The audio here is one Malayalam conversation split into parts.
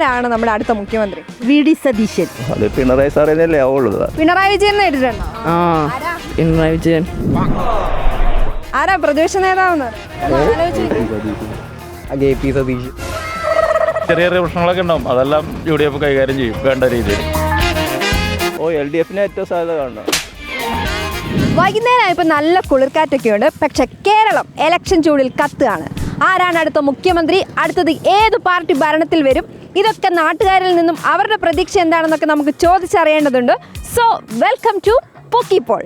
ആരാണ് നമ്മുടെ അടുത്ത മുഖ്യമന്ത്രി? V D Satheesan. അത് പിണറായി സാറേനല്ലേ ആവുള്ളൂ. പിണറായി വിജയൻ കേട്ടിട്ടുണ്ടോ? പിണറായി വിജയൻ. ആരാ പ്രതിപക്ഷ നേതാവ്? ചെറിയ ചെറിയ പ്രശ്നങ്ങളൊക്കെ ഉണ്ടാവും, അതെല്ലാം UDF കൈകാര്യം ചെയ്യും വേണ്ട രീതിയിൽ. LDFന് ഏറ്റവും സാധ്യത കാണണം. വൈകുന്നേരം ഇപ്പൊ നല്ല കുളിർക്കാറ്റൊക്കെ ഉണ്ട്. പക്ഷെ കേരളം ഇലക്ഷൻ ചൂടിൽ കത്തുകയാണ്. ആരാണ് അടുത്ത മുഖ്യമന്ത്രി? അടുത്തത് ഏത് പാർട്ടി ഭരണത്തിൽ വരും? ഇതൊക്കെ നാട്ടുകാരിൽ നിന്നും അവരുടെ പ്രതീക്ഷ എന്താണെന്നൊക്കെ നമുക്ക് ചോദിച്ചറിയേണ്ടതുണ്ട്. സോ വെൽക്കം ടു പോക്കിപ്പോൾ.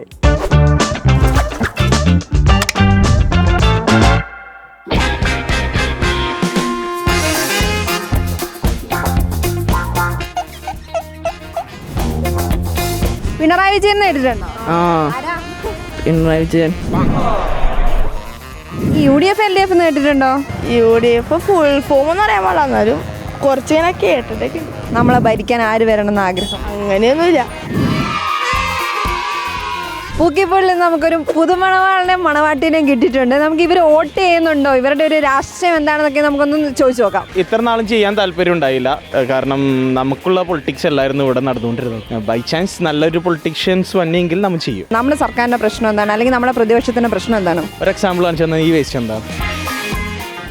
പിണറായി വിജയൻ കേട്ടിട്ടുണ്ടോ? പിണറായി വിജയൻ. UDF LDF കേട്ടിട്ടുണ്ടോ? UDF ഫുൾ ഫോം എന്ന് പറയാൻ പാടില്ല, എന്നാലും കുറച്ചിങ്ങനെ കേട്ടിട്ടൊക്കെ. നമ്മളെ ഭരിക്കാൻ ആര് വരണം എന്ന് ആഗ്രഹം? അങ്ങനെയൊന്നുമില്ല. പൂക്കിപ്പോളിൽ നമുക്കൊരു പുതുമണവാളിനെയും മണവാട്ടിനെയും കിട്ടിയിട്ടുണ്ട്. നമുക്ക് ഇവർ വോട്ട് ചെയ്യുന്നുണ്ടോ, ഇവരുടെ ഒരു രാഷ്ട്രീയം എന്താണെന്നൊക്കെ നമുക്കൊന്ന് ചോദിച്ചു നോക്കാം. ഇത്ര നാളും ചെയ്യാൻ താല്പര്യം ഉണ്ടായില്ല, കാരണം നമുക്കുള്ള പൊളിറ്റിക്സ് അല്ലായിരുന്നു ഇവിടെ നടന്നുകൊണ്ടിരുന്നത്. ബൈ ചാൻസ് നല്ലൊരു പൊളിറ്റീഷ്യൻസ് വന്നെങ്കിൽ നമ്മൾ ചെയ്യും. നമ്മുടെ സർക്കാരിന്റെ പ്രശ്നം എന്താണ്, അല്ലെങ്കിൽ നമ്മുടെ പ്രതിപക്ഷത്തിന്റെ പ്രശ്നം എന്താണ്? ഒരു എക്സാമ്പിൾ കാണിച്ചു തന്നാൽ ഈ വേസ്റ്റ് എന്താണ്?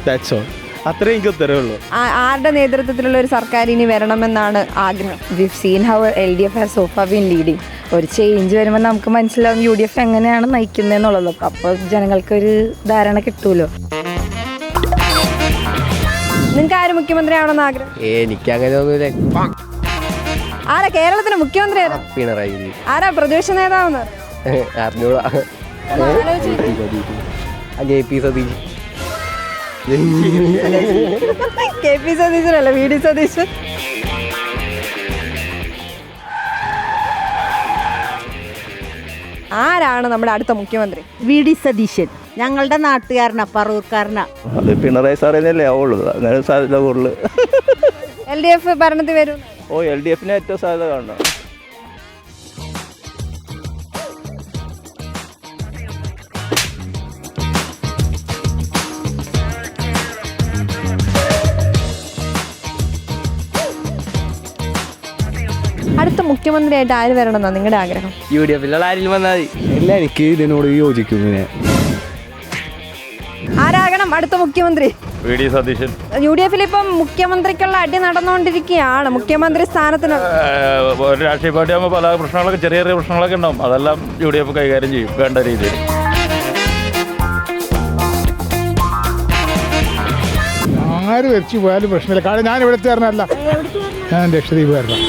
That's all. അത്രേ എനിക്ക് ഉത്തരവേ ഉള്ളൂ. ആരുടെ നേതൃത്വത്തിലുള്ള ഒരു സർക്കാർ ഇനി വരണമെന്നാണ് ആഗ്രഹം? We've seen how LDF has so far been leading. ഒരു ചേഞ്ച് വരുമ്പോൾ നമുക്ക് മനസ്സിലാവും UDF എങ്ങനെയാണ് നയിക്കുന്നതെന്നുള്ളത്. അപ്പോൾ ജനങ്ങൾക്കൊരു ധാരണ കിട്ടുമല്ലോ. നിങ്ങൾക്ക് ആര് മുഖ്യമന്ത്രിയാണെന്ന് ആഗ്രഹം? എനിക്ക് അങ്ങനെ ഒന്നുമില്ല. ആരാ കേരളത്തിന് മുഖ്യമന്ത്രി? പിണറായി. ആരാ പ്രതിപക്ഷ നേതാവെന്ന്? അറിഞ്ഞൂടാ. JP Satheesh. KP സതീശനല്ല, VD Satheesan. ആരാണ് നമ്മുടെ അടുത്ത മുഖ്യമന്ത്രി? V D Satheesan. ഞങ്ങളുടെ നാട്ടുകാരനാ, പറൂർക്കാരനാ. അത് പിണറായി സാറേനല്ലേ ആവുള്ളൂ. അങ്ങനെ സാധ്യത കൂടുതൽ. LDF ഭരണത്തിൽ വരും. LDFന് ഏറ്റവും സാധ്യത കാണണം. അടുത്ത മുഖ്യമന്ത്രിയായിട്ട് ആര് വരണമെന്നാണ് നിങ്ങളുടെ ആഗ്രഹം? UDFിലുള്ള ആരെങ്കിലും വന്നാൽ മതി. ഇല്ല, എനിക്ക് ഇതിനോട് യോജിക്കുന്നു. ആരാകണം അടുത്ത മുഖ്യമന്ത്രി? VD സതീശൻ. UDFിൽ ഇപ്പം മുഖ്യമന്ത്രിക്കുള്ള അടി നടന്നുകൊണ്ടിരിക്കുകയാണ്. മുഖ്യമന്ത്രി സ്ഥാനത്തിന് ഒരു രാഷ്ട്രീയ പാർട്ടി ആകുമ്പോൾ പല പ്രശ്നങ്ങളൊക്കെ ചെറിയ ചെറിയ പ്രശ്നങ്ങളൊക്കെ ഉണ്ടാവും, അതെല്ലാം UDF കൈകാര്യം ചെയ്യും വേണ്ട രീതിയിൽ. ആര് വെച്ച് പോയാലും പ്രശ്നമില്ല. കാരണം ഞാൻ ഇവിടുത്തെ കാരണമല്ല, ഞാൻ ലക്ഷദ്വീപ് കാരണം.